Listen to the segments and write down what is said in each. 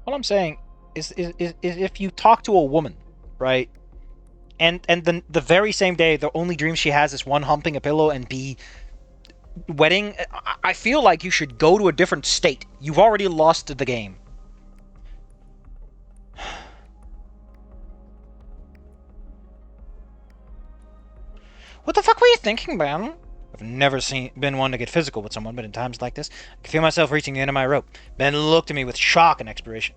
All I'm saying is if you talk to a woman, right, and the very same day the only dream she has is one, humping a pillow, and B, wedding, I feel like you should go to a different state. You've already lost the game. What the fuck were you thinking, man? I've never been one to get physical with someone, but in times like this, I can feel myself reaching the end of my rope. Ben looked at me with shock and expiration.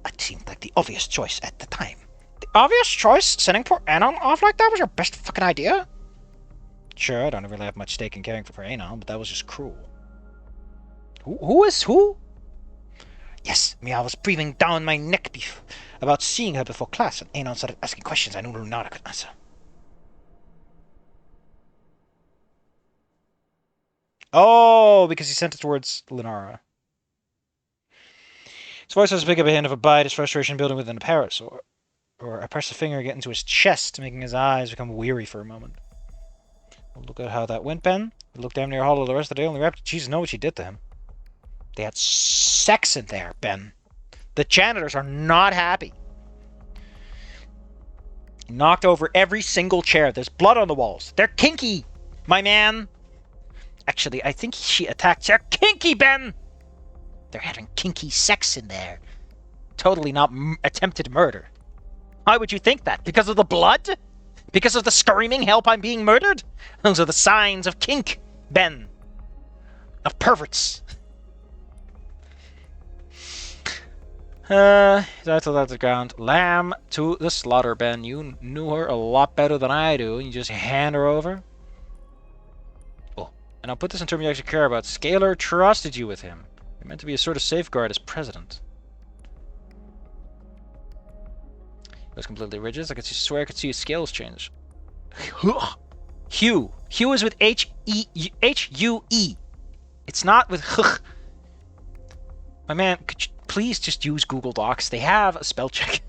It seemed like the obvious choice at the time. The obvious choice? Sending poor Anon off like that was your best fucking idea? Sure, I don't really have much stake in caring for Anon, but that was just cruel. Who is who? Yes, me, I was breathing down my neck about seeing her before class, and Anon started asking questions I knew Lunara could answer. Oh, because he sent it towards Lunara. His voice was as big of a hint of a bite, his frustration building within a Paris, or I pressed a finger and get into his chest, making his eyes become weary for a moment. Well, look at how that went, Ben. It looked damn near hollow the rest of the day, only wrapped. Jesus know what she did to him. They had sex in there, Ben. The janitors are not happy. He knocked over every single chair. There's blood on the walls. They're kinky, my man. Actually, I think she attacked. They're kinky, Ben. They're having kinky sex in there. Totally not attempted murder. Why would you think that? Because of the blood? Because of the screaming, help, I'm being murdered? Those are the signs of kink, Ben. Of perverts. I told that to the ground. Lamb to the slaughter, Ben. You knew her a lot better than I do. You just hand her over? Oh, and I'll put this in terms you actually care about. Scalar trusted you with him. You're meant to be a sort of safeguard as president. It was completely rigid. I swear I could see his scales change. Hugh. Hugh is with H-U-E. It's not with H. My man, could you please just use Google Docs? They have a spell check.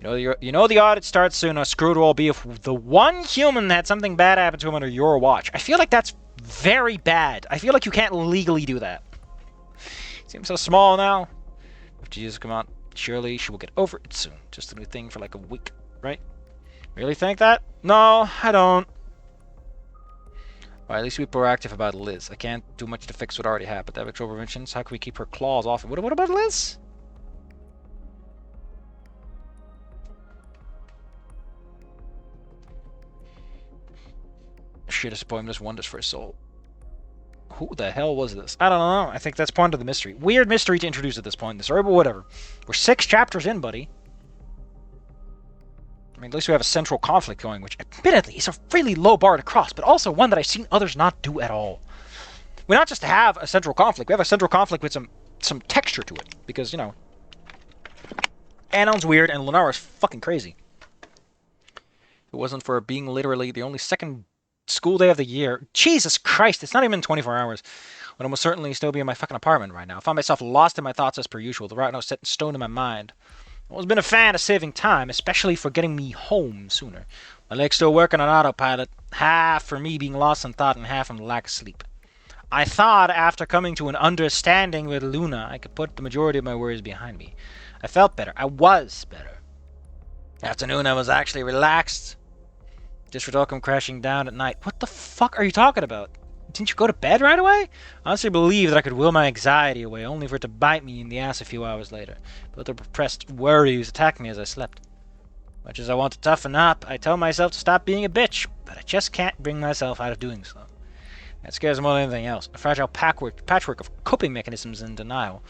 You know the audit starts soon. How screwed it will be if the one human had something bad happen to him under your watch. I feel like that's very bad. I feel like you can't legally do that. Seems so small now. If Jesus come out, surely she will get over it soon. Just a new thing for like a week, right? Really think that? No, I don't. Well, at least be proactive about Liz. I can't do much to fix what already happened. That makes overmentions. How can we keep her claws off? What about Liz? Sheer disappointment wonders for his soul. Who the hell was this? I don't know. I think that's part of the mystery. Weird mystery to introduce at this point in the story, but whatever. We're 6 chapters in, buddy. I mean, at least we have a central conflict going, which admittedly is a really low bar to cross, but also one that I've seen others not do at all. We not just have a central conflict, we have a central conflict with some texture to it. Because, you know, Anon's weird and Lunara's fucking crazy. If it wasn't for being literally the only second school day of the year, Jesus Christ, it's not even 24 hours. I'd almost certainly still be in my fucking apartment right now. I found myself lost in my thoughts as per usual, the right note set in stone in my mind. I've always been a fan of saving time, especially for getting me home sooner. My leg's still working on autopilot, half for me being lost in thought and half from the lack of sleep. I thought after coming to an understanding with Luna, I could put the majority of my worries behind me. I felt better. I was better. Afternoon, I was actually relaxed. Just for come crashing down at night. What the fuck are you talking about? Didn't you go to bed right away? I honestly believe that I could will my anxiety away, only for it to bite me in the ass a few hours later. But the repressed worries attacked me as I slept. Much as I want to toughen up, I tell myself to stop being a bitch, but I just can't bring myself out of doing so. That scares me more than anything else. A fragile patchwork of coping mechanisms and denial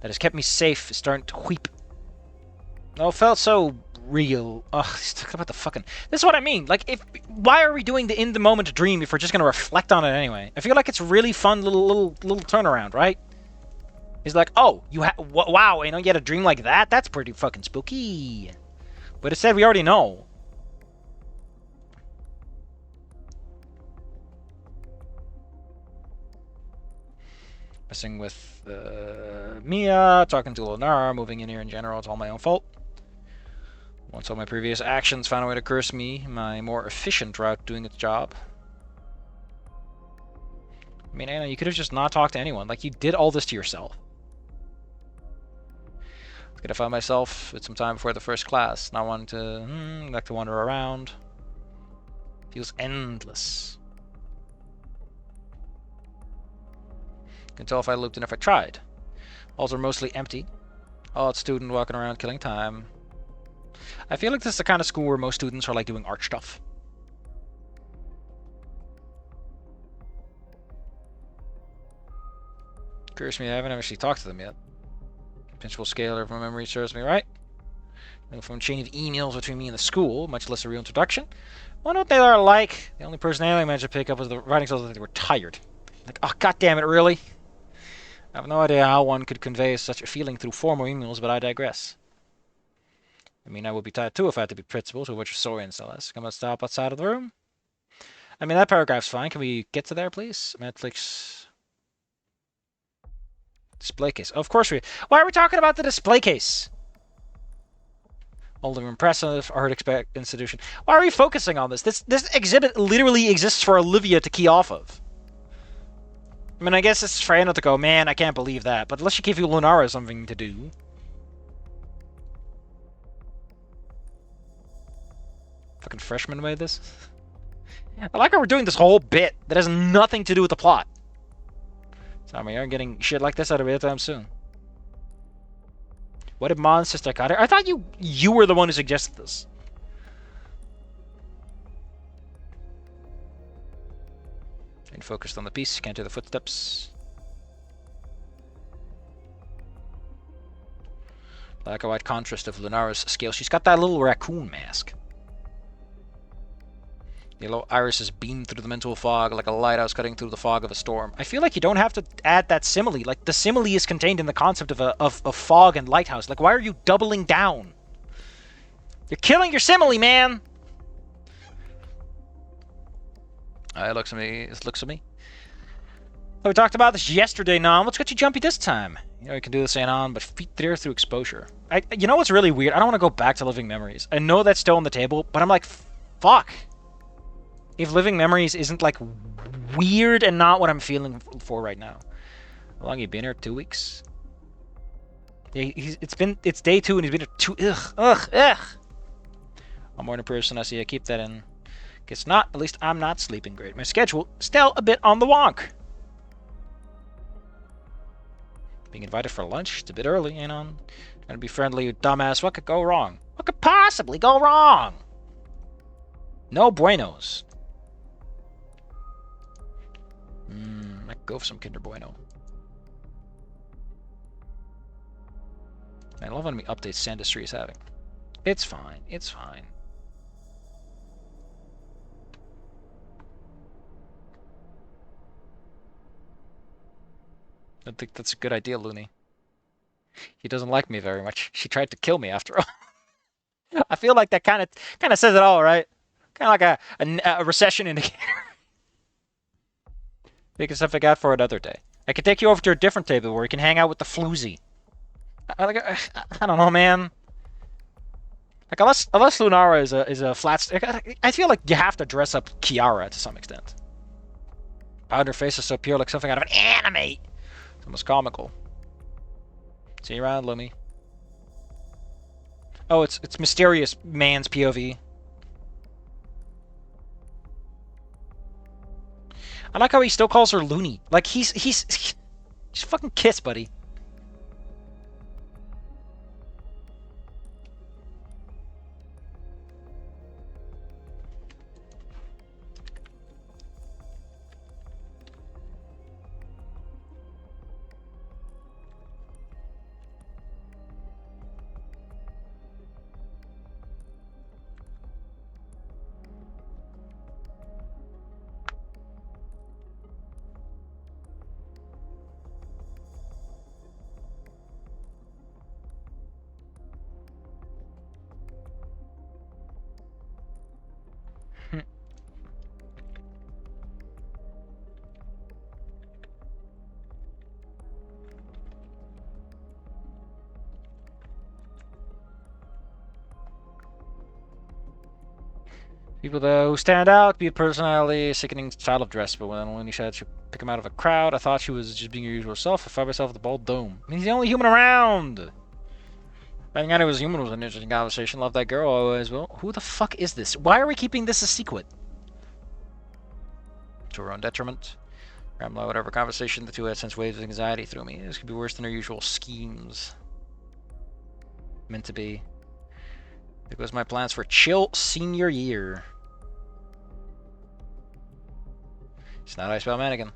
that has kept me safe is starting to weep. Oh, it felt so real. Ugh, he's talking about the fucking... This is what I mean. Like, why are we doing the in-the-moment dream if we're just going to reflect on it anyway? I feel like it's a really fun little turnaround, right? He's like, oh, wow, you know, you had a dream like that? That's pretty fucking spooky. But instead, we already know. Messing with Mia, talking to Lunara, moving in here in general, it's all my own fault. Once all my previous actions found a way to curse me, my more efficient route doing its job. I mean, Anna, you could have just not talked to anyone. Like, you did all this to yourself. Gonna find myself with some time before the first class. Not wanting to, like to wander around. Feels endless. Can tell if I looped and if I tried. Halls are mostly empty. Odd student walking around killing time. I feel like this is the kind of school where most students are like doing art stuff. Curious me, I haven't actually talked to them yet. Principal scaler, if my memory serves me right. From a chain of emails between me and the school, much less a real introduction. Wonder what they are like. The only personality I managed to pick up was the writing skills that they were tired. Like, oh, god damn it, really? I have no idea how one could convey such a feeling through formal emails, but I digress. I mean, I would be tired too if I had to be principal, to which sorry and so less. Come on, stop outside of the room. I mean, that paragraph's fine. Can we get to there, please? Netflix... Display case. Of course we... Why are we talking about the display case? Older impressive art institution. Why are we focusing on this? This exhibit literally exists for Olivia to key off of. I mean, I guess it's for Anna to go, man, I can't believe that. But let's give you Lunara something to do. Fucking freshman made this. I like how we're doing this whole bit that has nothing to do with the plot. I mean, you're getting shit like this out of it anytime soon. What did Mon's sister got her? I thought you were the one who suggested this. And focused on the piece, can't hear the footsteps. Black and white contrast of Lunara's scale. She's got that little raccoon mask. Yellow irises beam through the mental fog like a lighthouse cutting through the fog of a storm. I feel like you don't have to add that simile. Like, the simile is contained in the concept of fog and lighthouse. Like, why are you doubling down? You're killing your simile, man! It looks at me. It looks at me. Oh, we talked about this yesterday, Nom. What's got you jumpy this time? You know, you can do this ain't on, but feet there through exposure. You know what's really weird? I don't want to go back to living memories. I know that's still on the table, but I'm like, fuck. If living memories isn't like weird and not what I'm feeling for right now. How long you been here? 2 weeks? Yeah, it's day 2 and he's been here 2. Ugh. I'm more in a person. I see. I keep that in. Guess not. At least I'm not sleeping great. My schedule still a bit on the wonk. Being invited for lunch. It's a bit early, you know. Trying to be friendly, you dumbass. What could go wrong? What could possibly go wrong? No buenos. Might go for some Kinder Bueno. I love when we update Sandustry is having. It's fine. It's fine. I think that's a good idea, Looney. He doesn't like me very much. She tried to kill me after all. I feel like that kind of says it all, right? Kind of like a recession indicator. Take something out for another day. I can take you over to a different table where you can hang out with the floozy. I don't know, man. Like unless Lunara is a flat. I feel like you have to dress up Kiara to some extent. Powder face is so pure, like something out of an anime. It's almost comical. See you around, Lumi. Oh, it's mysterious man's POV. I like how he still calls her Looney. Like he's fucking kiss, buddy. People though who stand out, be a personality, a sickening style of dress, but when he said she'd pick him out of a crowd, I thought she was just being her usual self. I found myself at the bald dome. I mean, he's the only human around! Finding out it was human was an interesting conversation. Love that girl always will. Who the fuck is this? Why are we keeping this a secret? To her own detriment. Ramla, whatever conversation the two had sends waves of anxiety through me. This could be worse than our usual schemes. Meant to be. There goes my plans for chill senior year. It's not I spell Mannequin.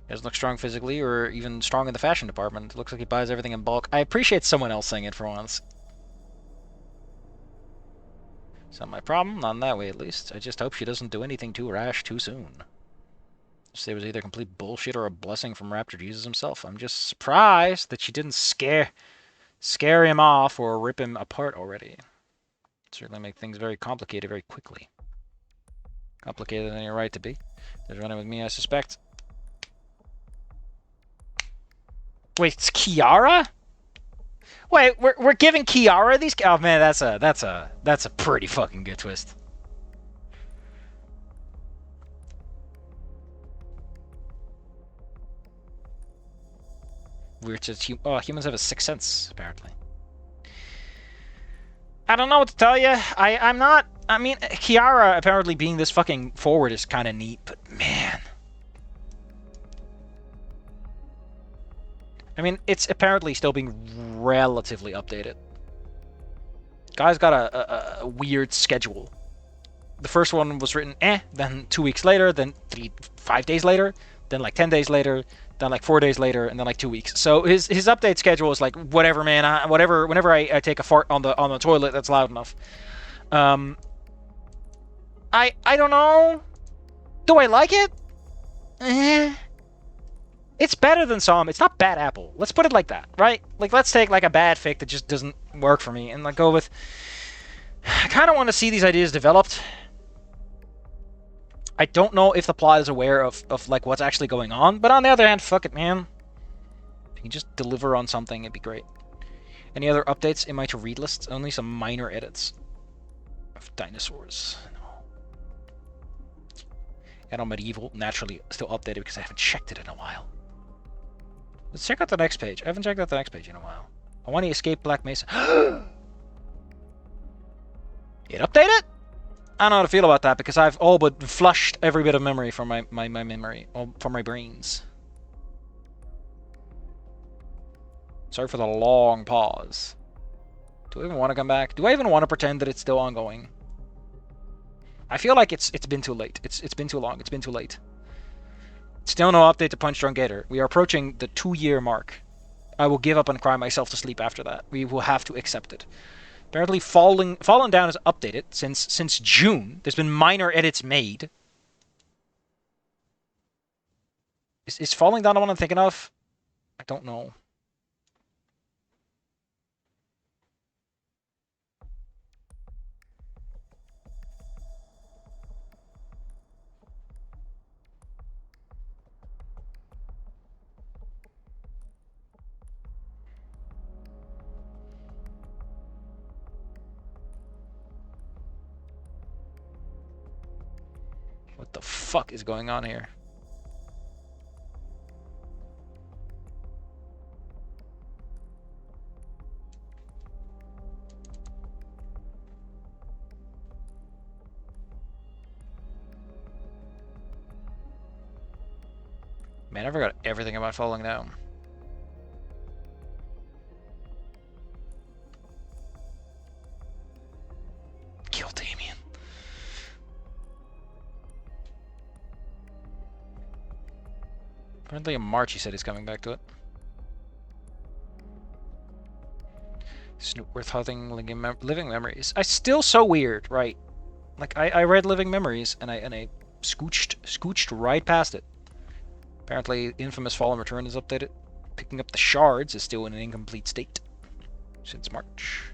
He doesn't look strong physically or even strong in the fashion department. It looks like he buys everything in bulk. I appreciate someone else saying it for once. It's not my problem, not in that way at least. I just hope she doesn't do anything too rash too soon. It was either complete bullshit or a blessing from Raptor Jesus himself. I'm just surprised that she didn't scare him off or rip him apart already. Certainly make things very complicated very quickly. Complicated than you're right to be. They're running with me, I suspect. Wait, it's Kiara? Wait, we're giving Kiara these? Oh man, that's a pretty fucking good twist. Weird. Humans have a sixth sense, apparently. I don't know what to tell you. I'm not. I mean, Kiara apparently being this fucking forward is kind of neat, but man. I mean, it's apparently still being relatively updated. Guy's got a weird schedule. The first one was written then 2 weeks later, then 5 days later, then like 10 days later, then like 4 days later, and then like 2 weeks. So his update schedule is like whatever, man. Whatever. Whenever I take a fart on the toilet, that's loud enough. I don't know. Do I like it? It's better than some. It's not bad apple. Let's put it like that, right? Like, let's take like a bad fic that just doesn't work for me and like go with. I kind of want to see these ideas developed. I don't know if the plot is aware of like what's actually going on, but on the other hand, fuck it, man. If you can just deliver on something, it'd be great. Any other updates in my to-read list? Only some minor edits of dinosaurs. And on Medieval, naturally still updated because I haven't checked it in a while. Let's check out the next page. I haven't checked out the next page in a while. I want to escape Black Mesa. It updated? I don't know how to feel about that because I've all but flushed every bit of memory from my memory, from my brains. Sorry for the long pause. Do I even want to come back? Do I even want to pretend that it's still ongoing? I feel like it's been too late. It's been too long. It's been too late. Still no update to Punch Drunk Gator. We are approaching the 2-year mark. I will give up and cry myself to sleep after that. We will have to accept it. Apparently, Fallen Down is updated since June. There's been minor edits made. Is Falling Down the one I'm thinking of? I don't know. What the fuck is going on here? Man, I forgot everything about Falling Down. Kill Damien. Apparently in March he said he's coming back to it. Snoot worth hunting living memories. I still so weird, right? Like I read Living Memories and I scooched right past it. Apparently Infamous Fallen Return is updated. Picking up the shards is still in an incomplete state since March.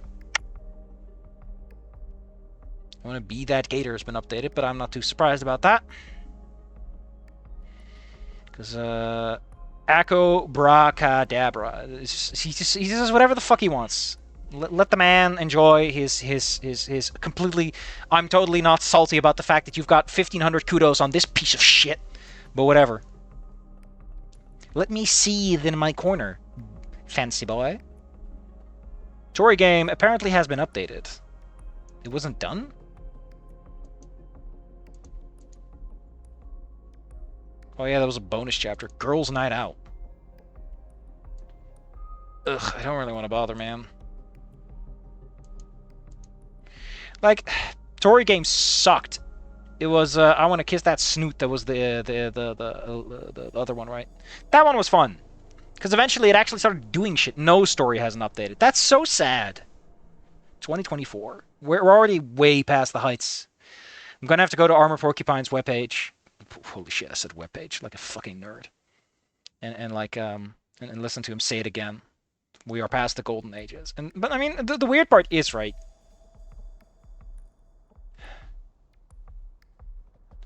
I want to be that gator has been updated, but I'm not too surprised about that. Because, Akko Bracadabra. He says whatever the fuck he wants. Let the man enjoy his completely... I'm totally not salty about the fact that you've got 1,500 kudos on this piece of shit. But whatever. Let me seethe in my corner, fancy boy. Story game apparently has been updated. It wasn't done? Oh yeah, that was a bonus chapter. Girls' Night Out. Ugh, I don't really want to bother, man. Like, story game sucked. It was I Want to Kiss That Snoot. That was the other one, right? That one was fun because eventually it actually started doing shit. No story hasn't updated. That's so sad. 2024. We're already way past the heights. I'm gonna have to go to Armor Porcupine's webpage. Holy shit! I said webpage like a fucking nerd. And listen to him say it again. We are past the golden ages. But I mean, the weird part is, right.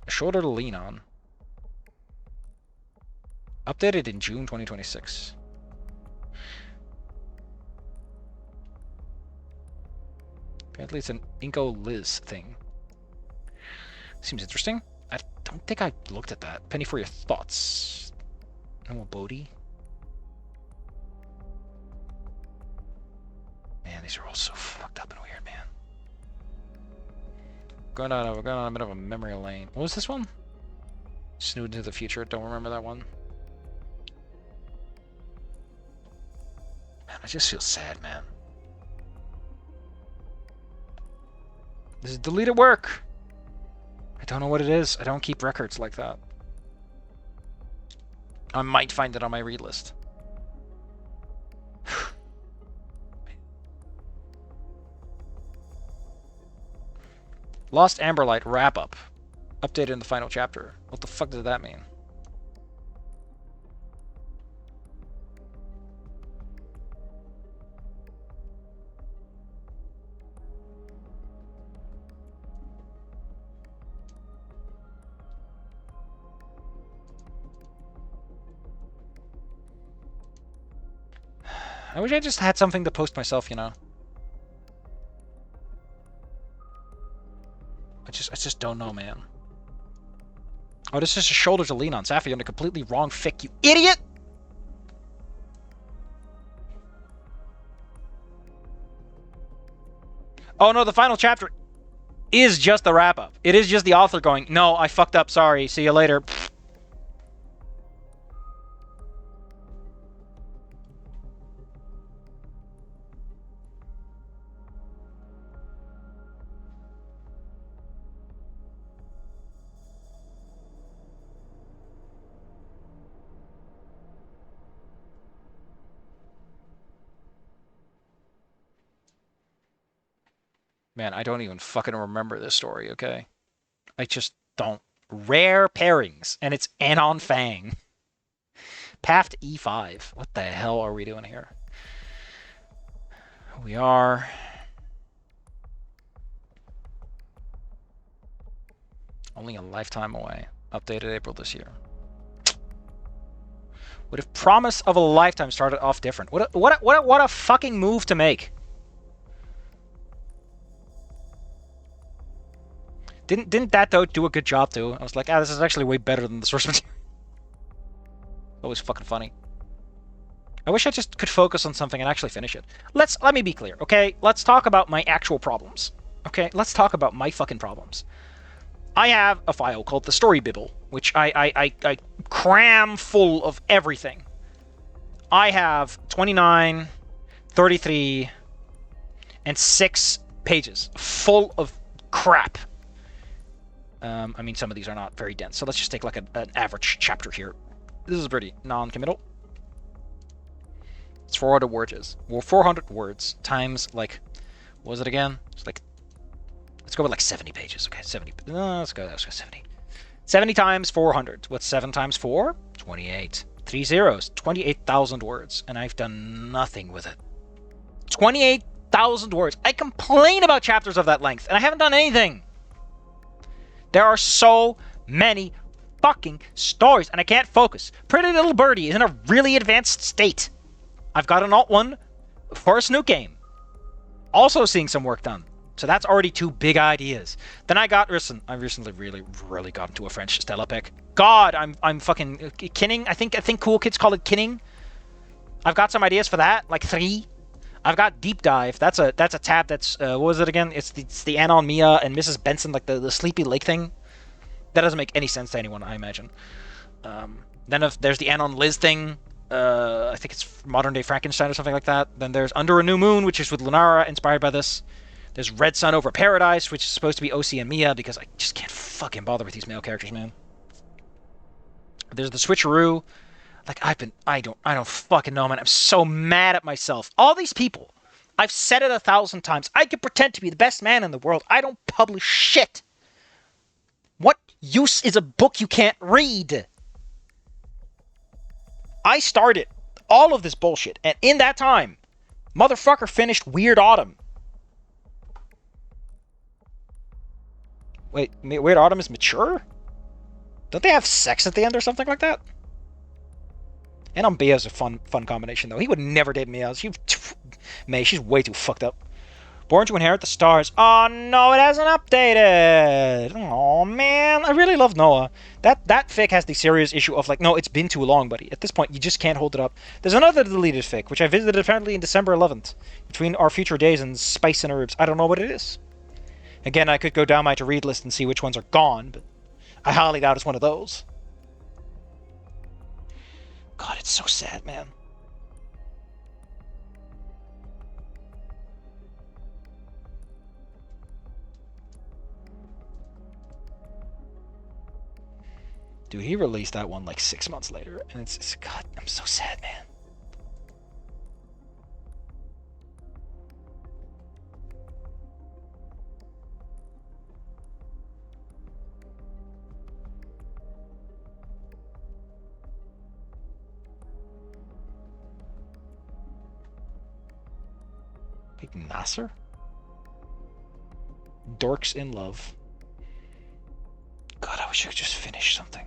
A shoulder to lean on. Updated in June 2026. Apparently it's an Inko Liz thing. Seems interesting. I don't think I looked at that. Penny for your thoughts. No Bodhi. Man, these are all so fucked up and weird, man. We're going on a bit of a memory lane. What was this one? Snoot into the Future. Don't remember that one. Man, I just feel sad, man. This is deleted work. I don't know what it is. I don't keep records like that. I might find it on my read list. Lost Amberlight wrap-up. Updated in the final chapter. What the fuck does that mean? I wish I just had something to post myself, you know? I just don't know, man. Oh, this is a shoulder to lean on. Saffy, you're in a completely wrong fic, you idiot! Oh no, the final chapter is just the wrap-up. It is just the author going, no, I fucked up, sorry, see you later. Man, I don't even fucking remember this story, okay? I just don't. Rare pairings, and it's Anon Fang. Path to E5. What the hell are we doing here? We are... only a lifetime away. Updated April this year. What if Promise of a Lifetime started off different? What a fucking move to make. Didn't that though do a good job too? I was like, this is actually way better than the source material. Always fucking funny. I wish I just could focus on something and actually finish it. Let me be clear, okay? Let's talk about my actual problems. Okay? Let's talk about my fucking problems. I have a file called the Story Bible, which I cram full of everything. I have 29, 33, and 6 pages full of crap. I mean, some of these are not very dense, so let's just take like an average chapter here. This is pretty non-committal. It's 400 words. Well, 400 words times, like, what was it again? It's like, let's go with like 70 pages. Okay, 70. No, let's go 70. 70 times 400. What's 7 times 4? 28. 3 zeros. 28,000 words. And I've done nothing with it. 28,000 words. I complain about chapters of that length, and I haven't done anything. There are so many fucking stories, and I can't focus. Pretty Little Birdie is in a really advanced state. I've got an alt one for a Snoot game. Also seeing some work done. So that's already 2 big ideas. Then I recently really got into a French Stella pick. God, I'm fucking kinning. I think cool kids call it kinning. I've got some ideas for that, like 3. I've got Deep Dive. That's a tab that's what was it again? It's the Anon Mia and Mrs. Benson, like the Sleepy Lake thing. That doesn't make any sense to anyone, I imagine. Then if there's the Anon Liz thing, I think it's modern day Frankenstein or something like that. Then there's Under a New Moon, which is with Lunara, inspired by this. There's Red Sun Over Paradise, which is supposed to be OC and Mia, because I just can't fucking bother with these male characters, man. There's the Switcheroo. Like, I don't fucking know, man. I'm so mad at myself. All these people, I've said it 1,000 times. I could pretend to be the best man in the world. I don't publish shit. What use is a book you can't read? I started all of this bullshit, and in that time, motherfucker finished Weird Autumn. Wait, Weird Autumn is mature? Don't they have sex at the end or something like that? And Mbea's a fun combination, though. He would never date Mia. May, she's way too fucked up. Born to Inherit the Stars. Oh, no, it hasn't updated. Oh, man. I really love Noah. That fic has the serious issue of, like, no, it's been too long, buddy. At this point, you just can't hold it up. There's another deleted fic, which I visited apparently in December 11th. Between Our Future Days and Spice and Herbs. I don't know what it is. Again, I could go down my to-read list and see which ones are gone, but I highly doubt it's one of those. God, it's so sad, man. Dude, he released that one like 6 months later, and it's God, I'm so sad, man. Big Nasser? Dorks in Love. God, I wish I could just finish something.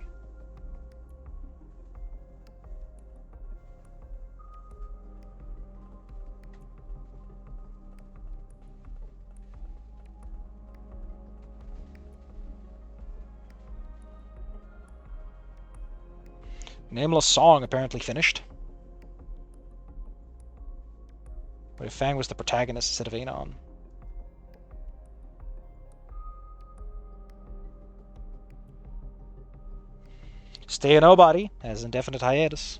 Nameless Song apparently finished. But if Fang was the protagonist instead of Anon. Stay a Nobody has indefinite hiatus.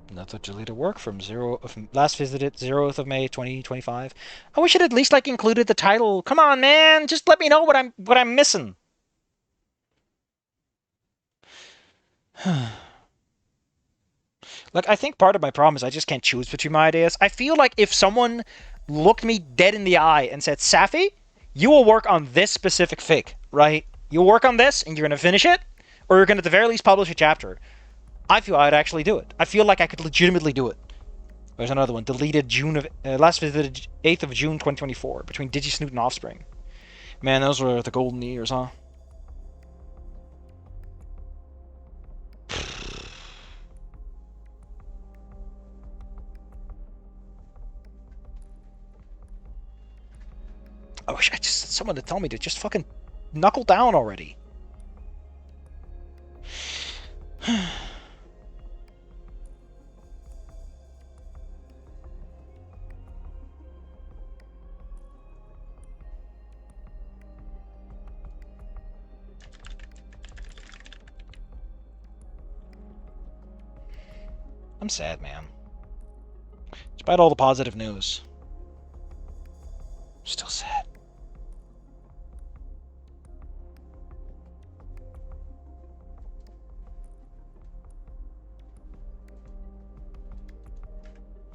Another deleted work from last visited 0th of May 2025. I wish it at least like included the title. Come on, man, just let me know what I'm missing. Like, I think part of my problem is I just can't choose between my ideas. I feel like if someone looked me dead in the eye and said, Saffy, you will work on this specific fic, right? You'll work on this and you're going to finish it, or you're going to at the very least publish a chapter. I feel I'd actually do it. I feel like I could legitimately do it. There's another one. Deleted last visited 8th of June 2024 between Snoot and Offspring. Man, those were the golden years, huh? I wish I just had someone to tell me to just fucking knuckle down already. I'm sad, man. Despite all the positive news. I'm still sad.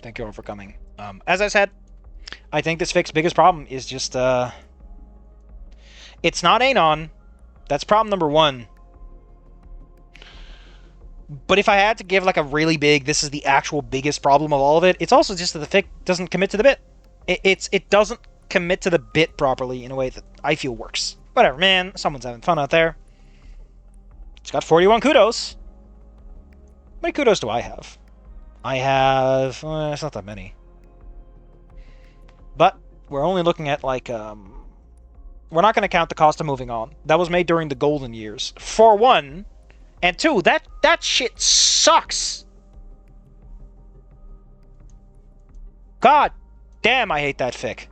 Thank you all for coming. As I said, I think this fic's biggest problem is just, it's not Anon. That's problem number one. But if I had to give like a really big, this is the actual biggest problem of all of it, it's also just that the fic doesn't commit to the bit. It doesn't commit to the bit properly in a way that I feel works. Whatever, man. Someone's having fun out there. It's got 41 kudos. How many kudos do I have? I have... it's not that many. But we're only looking at like... we're not going to count the cost of moving on. That was made during the golden years. For one, And 2, that shit sucks. God damn, I hate that fic.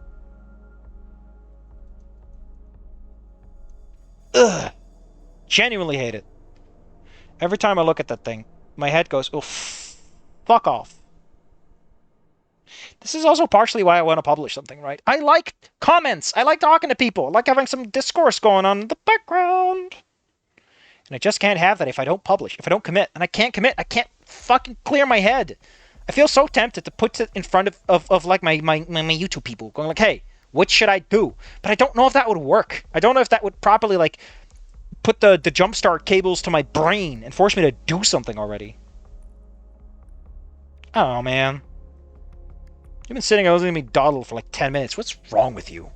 Ugh. Genuinely hate it. Every time I look at that thing, my head goes, oh, fuck off. This is also partially why I want to publish something, right? I like comments. I like talking to people. I like having some discourse going on in the background. And I just can't have that if I don't publish, if I don't commit. And I can't commit. I can't fucking clear my head. I feel so tempted to put it in front of like my YouTube people, going like, hey, what should I do? But I don't know if that would work. I don't know if that would properly like put the jumpstart cables to my brain and force me to do something already. I don't know, man. You've been sitting and listening to me dawdle for like 10 minutes. What's wrong with you?